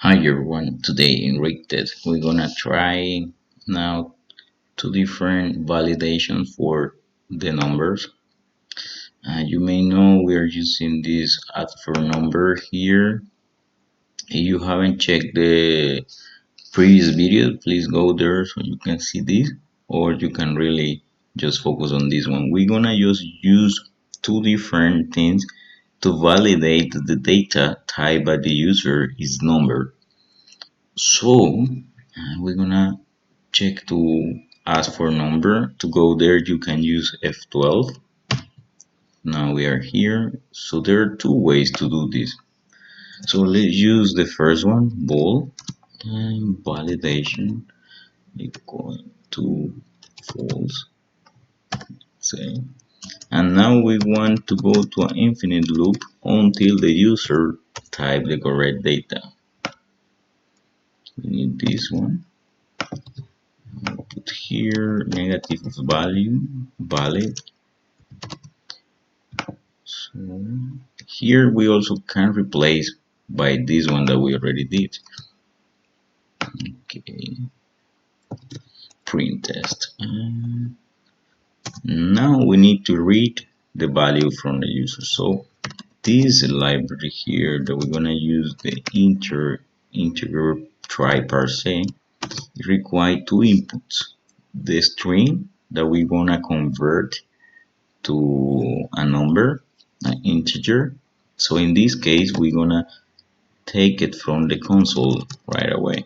Hi everyone, today in RigTest we're gonna try now two different validations for the numbers. You may know we are using this add for number here. If you haven't checked the previous video, please go there so you can see this, or you can really just focus on this one. We're gonna just use two different things to validate the data type by the user is number. So we're gonna check to ask for number. To go there you can use F12. Now we are here. So there are two ways to do this. So let's use the first one, bool, and validation equal to false. Say. And now we want to go to an infinite loop until the user type the correct data. We need this one. Put here negative value valid. So here we also can replace by this one that we already did. Okay, print test. Now we need to read the value from the user. So this library here that we're gonna use the integer try parse, it requires two inputs. The string that we're gonna convert to a number, an integer. So in this case, we're gonna take it from the console right away.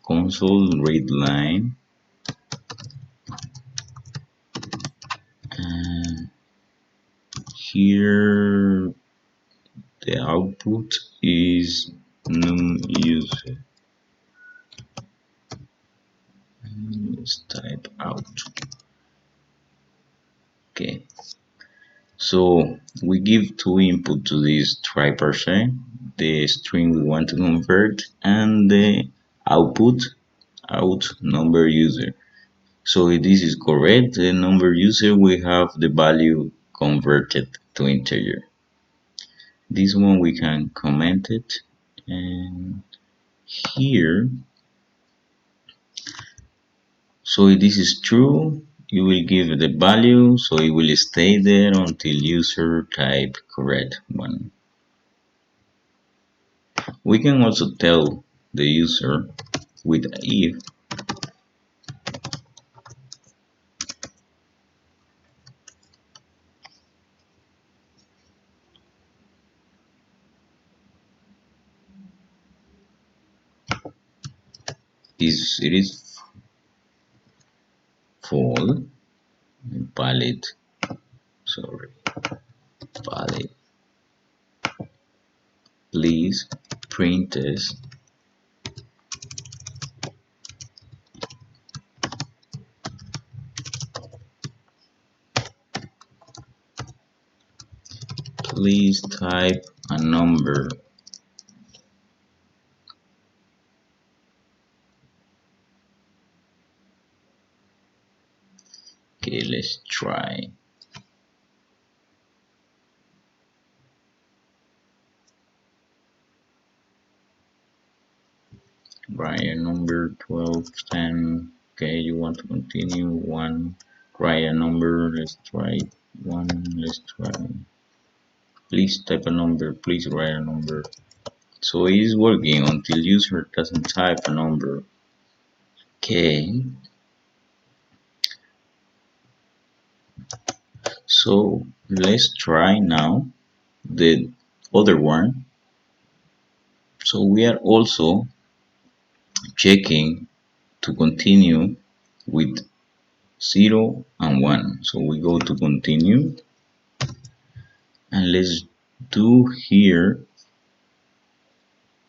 Console read line, and here the output is num user. Let's type out. Okay, so we give two input to this try parse, the string we want to convert and the output out number user. So if this is correct, the number user we have the value converted to integer. This one we can comment it, and here, so if this is true, you will give the value, so it will stay there until user type correct one. We can also tell the user with if it is false, valid, sorry, valid, please print this. Please type a number. Okay, let's try. Write a number 12, 10. Okay, you want to continue 1. Write a number, let's try 1. Let's try. Please type a number, please write a number. So it is working until user doesn't type a number. Okay. So let's try now the other one. So we are also checking to continue with 0 and 1. So we go to continue, and let's do here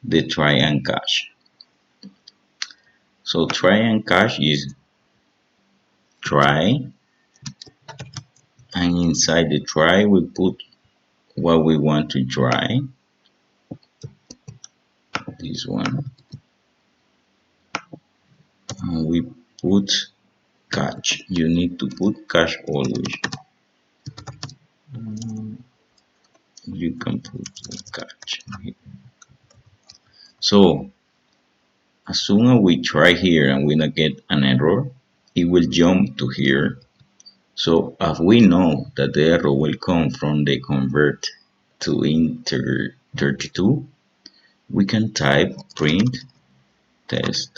the try and catch. So try and catch is try, and inside the try we put what we want to try. This one, and we put catch. You need to put catch always. You can put catch here. So As soon as we try here and we not get an error, it will jump to here. So as we know that the error will come from the convert to integer 32, we can type print test.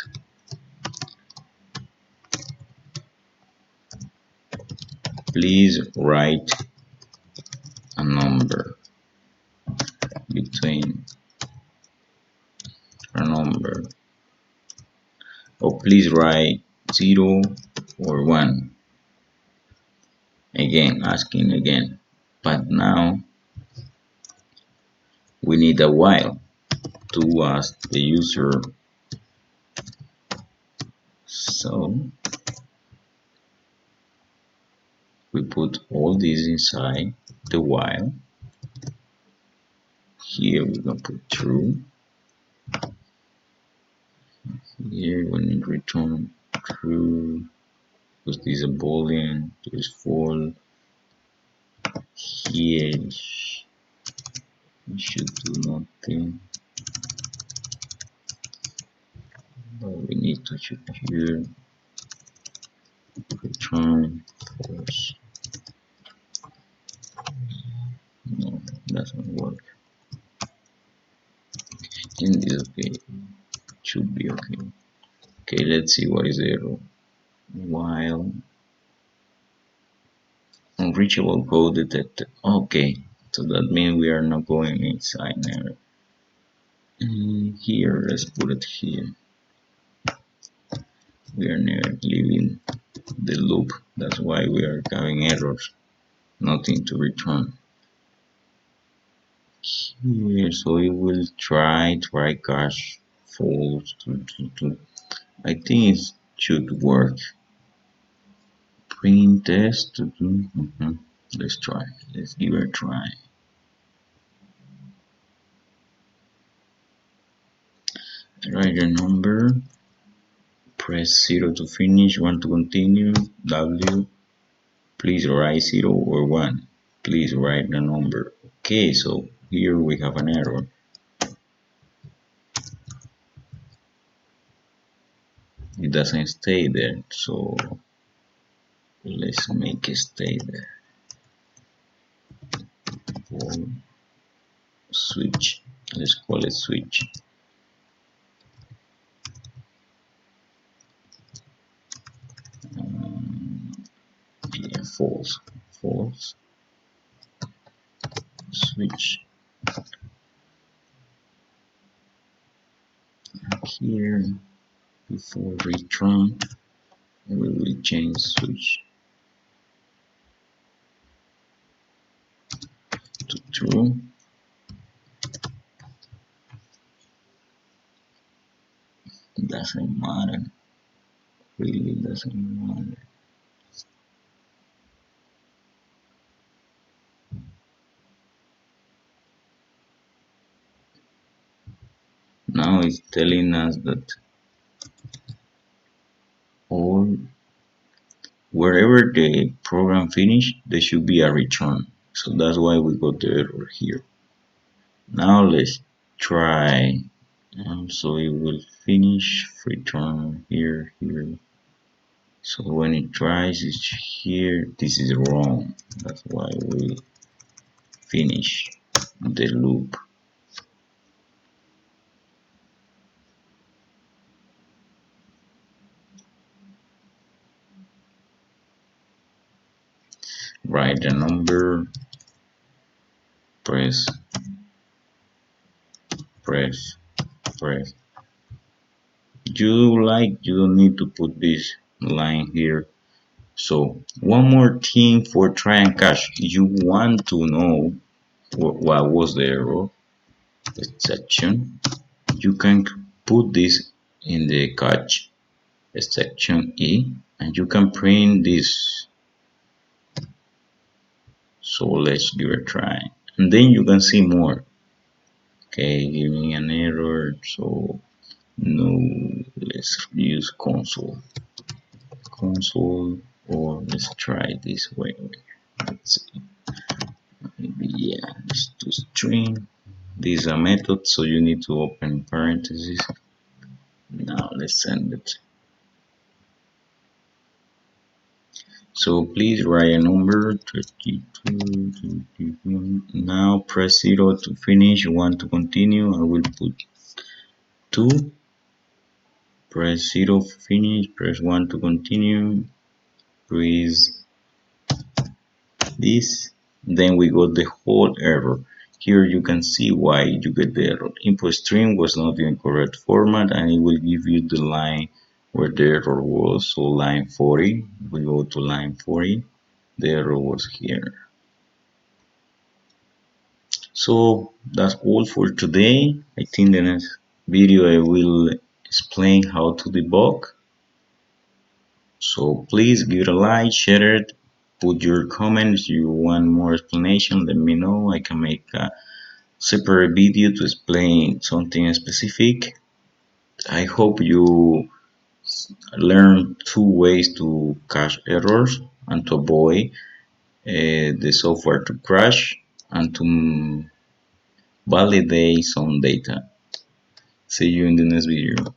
Please write a number between a number, or please write 0 or 1. Again, asking again. But now we need a while to ask the user. So we put all this inside the while. Here we're gonna put true. Here we need return true because this is a boolean. There's false. Here we should do nothing, but we need to check here return false. No, doesn't work. In this okay, should be okay. Okay, let's see what is the error. While unreachable code detected. Okay, so that means we are not going inside now. Here, let's put it here. We are never leaving the loop. That's why we are having errors. Nothing to return. Here, so it will try catch false. I think it should work. Print test. Let's try. Let's give it a try. Write your number. Press 0 to finish, 1 to continue, W. Please write 0 or 1. Please write the number. Okay, so here we have an error. It doesn't stay there, so let's make it stay there. Switch. Let's call it switch. Yeah, false. False. Switch. Here, before return, we will change switch to true. It doesn't matter. Really doesn't matter. Now it's telling us that all wherever the program finish, there should be a return. So that's why we got the error here. Now let's try. So it will finish return here. So when it tries it's here, this is wrong. That's why we finish the loop. Write the number, press. You don't need to put this line here. So one more thing for try and catch. You want to know what was the error section. You can put this in the catch section E, and you can print this. So let's give it a try, and then you can see more. Okay, give me an error. So no, let's use console, or let's try this way. Let's see. Maybe yeah, let's do string. This is a method, so you need to open parentheses. Now let's send it. So please write a number 32. Now press 0 to finish, 1 to continue. I will put 2. Press 0 to finish, press 1 to continue. Press this. Then we got the whole error. Here you can see why you get the error. Input string was not in correct format, and it will give you the line where the error was. So line 40. We go to line 40. The error was here. So that's all for today. I think the next video I will explain how to debug. So please give it a like, share it, put your comments. If you want more explanation, let me know. I can make a separate video to explain something specific. I hope you learn two ways to catch errors and to avoid the software to crash and to validate some data. See you in the next video.